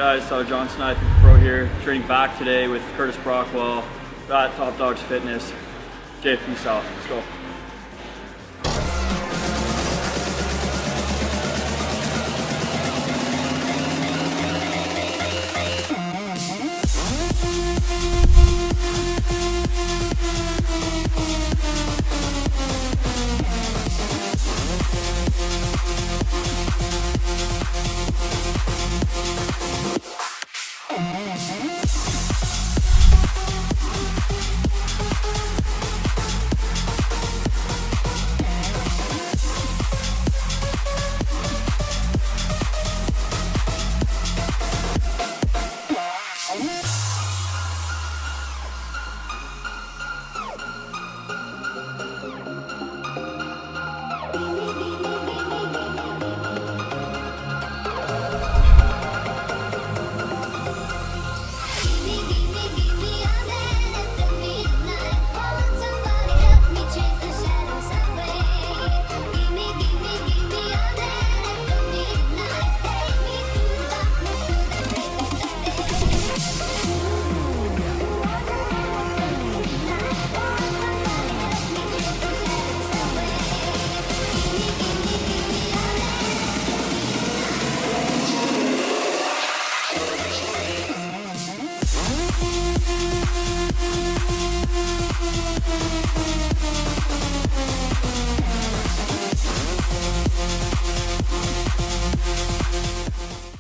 Guys, Johnson IFBB Pro here, training back today with Curtis Brockwell at Top Dogs Fitness. Jay, peace out. Let's go.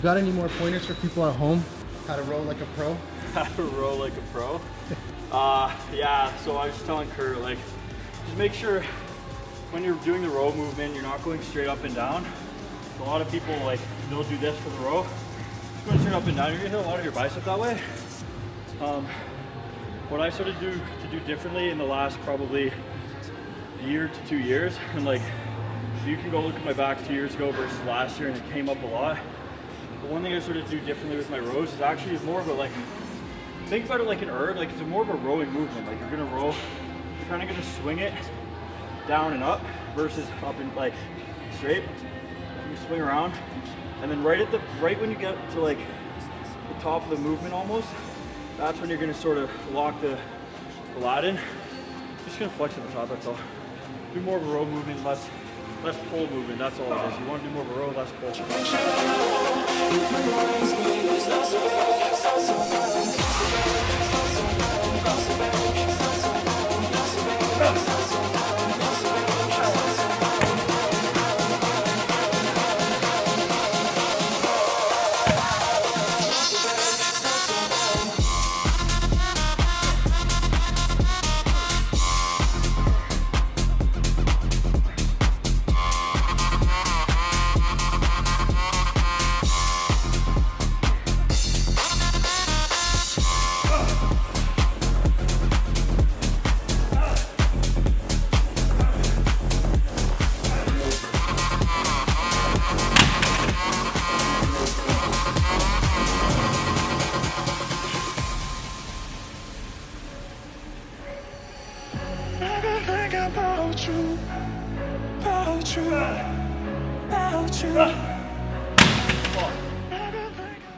Got any more pointers for people at home? How to row like a pro? How to row like a pro? Yeah, so I was just telling Kurt, like, just make sure when you're doing the row movement, you're not going straight up and down. A lot of people, like, they'll do this for the row. Just going straight up and down, you're gonna hit a lot of your bicep that way. What I started to do differently in the last probably year to 2 years, and like, you can go look at my back 2 years ago versus last year and it came up a lot. But one thing I started to do differently with my rows is actually more of a, like, think about it like an erg, like it's more of a rowing movement. Like you're gonna row, you're kind of gonna swing it down and up versus up and like straight. You swing around, and then right when you get to like the top of the movement almost, that's when you're gonna sort of lock the lat in. Just gonna flex at the top, that's all. Do more of a row movement, less pull movement, that's all it is. You want to do more of a row, less pull.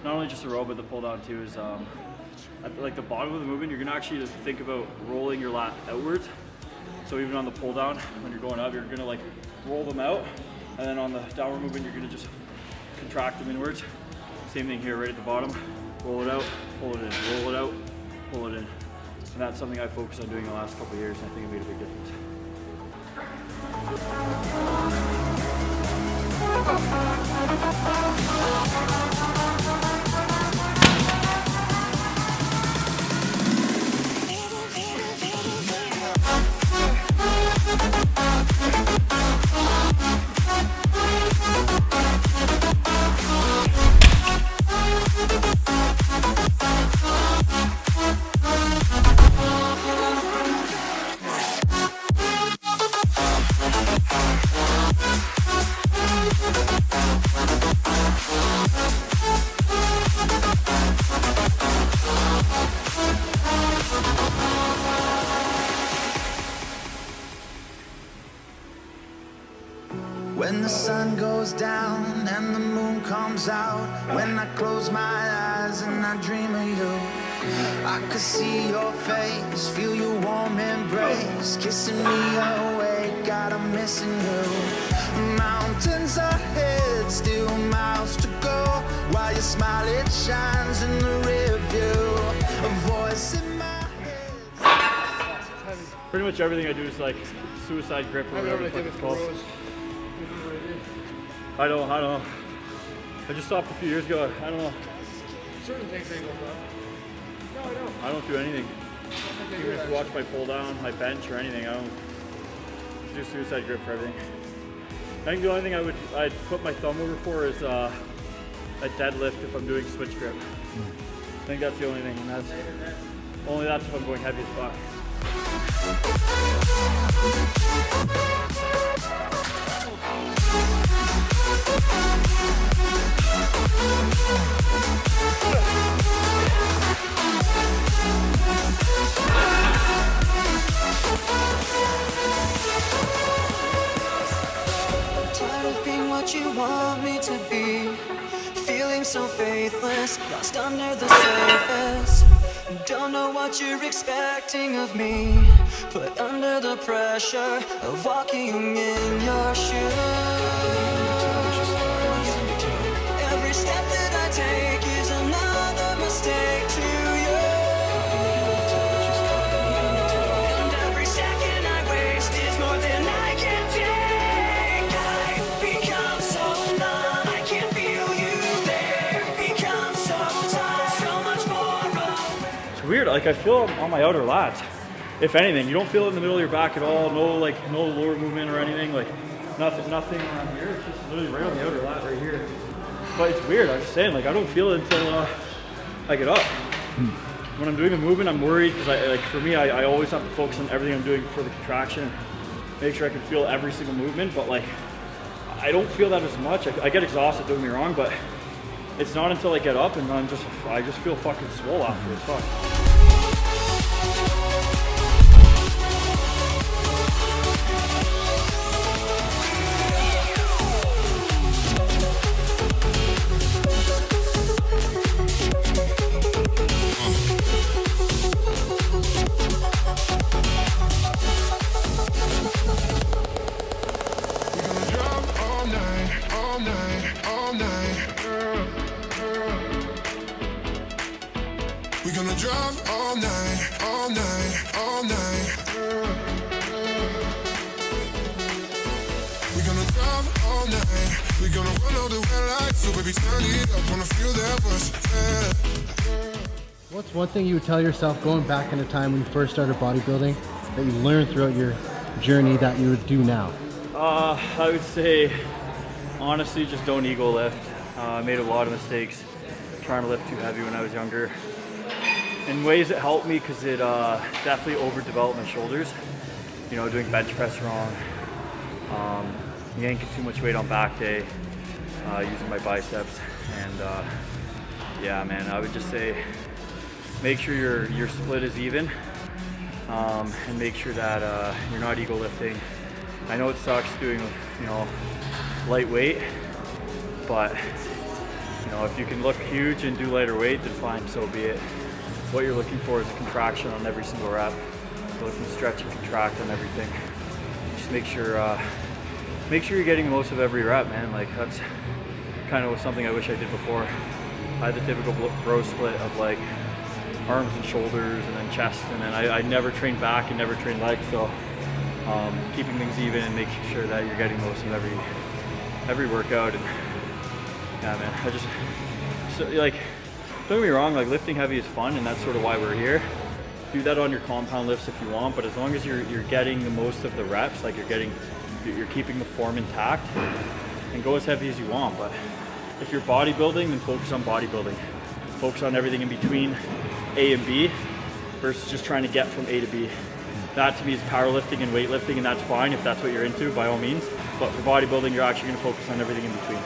Not only just the row, but the pull down too is at like the bottom of the movement, you're gonna actually think about rolling your lat outwards. So even on the pull down, when you're going up, you're gonna like roll them out, and then on the downward movement, you're gonna just contract them inwards. Same thing here, right at the bottom. Roll it out, pull it in, roll it out, pull it in. And that's something I focused on doing the last couple of years, and I think it made a big difference. When the sun goes down and the moon comes out, when I close my eyes when I dream of you. I could see your face, feel your warm embrace, kissing me awake, God, I'm missing you. Mountains ahead, still miles to go, while your smile, it shines in the rear view. A voice in my head. Pretty much everything I do is like suicide grip or whatever the fuck it's called. I don't know. I just stopped a few years ago. I don't know. Certain things ain't going well. No, I don't. I don't do anything. Even if you watch my pull down, my bench or anything, I don't do suicide grip for everything. I think the only thing I'd put my thumb over for is a deadlift if I'm doing switch grip. I think that's the only thing, and that's if I'm going heavy as fuck. Tired of being what you want me to be, feeling so faithless, lost under the surface. Don't know what you're expecting of me, put under the pressure of walking in your shoes. Every step that I take is another mistake to you, and every second I waste is more than I can take. I become so numb, I can't feel you there, become so tired, so much more. It's weird, like I feel on my outer lats. If anything, you don't feel it in the middle of your back at all. No lower movement or anything. Like nothing around here. It's just literally right on the outer lat right here. But it's weird. I'm just saying, like I don't feel it until I get up. When I'm doing the movement, I'm worried because for me, I always have to focus on everything I'm doing for the contraction. Make sure I can feel every single movement. But like, I don't feel that as much. I get exhausted. Don't get me wrong, but it's not until I get up and I just feel fucking swole afterwards. Fuck. We're gonna drive all night, all night, all night. We're gonna drive all night. We're gonna run all the red lights. So baby, turn it up. Wanna feel that rush. What's one thing you would tell yourself going back in a time when you first started bodybuilding that you learned throughout your journey that you would do now? I would say, honestly, just don't ego lift. I made a lot of mistakes trying to lift too heavy when I was younger. In ways it helped me because it definitely overdeveloped my shoulders. You know, doing bench press wrong, yanking too much weight on back day, using my biceps, and yeah, man, I would just say make sure your split is even, and make sure that you're not ego lifting. I know it sucks doing, you know, lightweight, but you know, if you can look huge and do lighter weight, then fine, so be it. What you're looking for is a contraction on every single rep. So if you stretch and contract on everything, just make sure you're getting the most of every rep, man. Like that's kind of something I wish I did before. I had the typical bro split of like arms and shoulders and then chest, and then I never trained back and never trained legs. So keeping things even and making sure that you're getting most of every workout. And yeah, man, like, don't get me wrong, like lifting heavy is fun, and that's sort of why we're here. Do that on your compound lifts if you want, but as long as you're getting the most of the reps, like you're keeping the form intact, and go as heavy as you want. But if you're bodybuilding, then focus on bodybuilding. Focus on everything in between A and B versus just trying to get from A to B. That to me is powerlifting and weightlifting, and that's fine if that's what you're into, by all means. But for bodybuilding, you're actually going to focus on everything in between.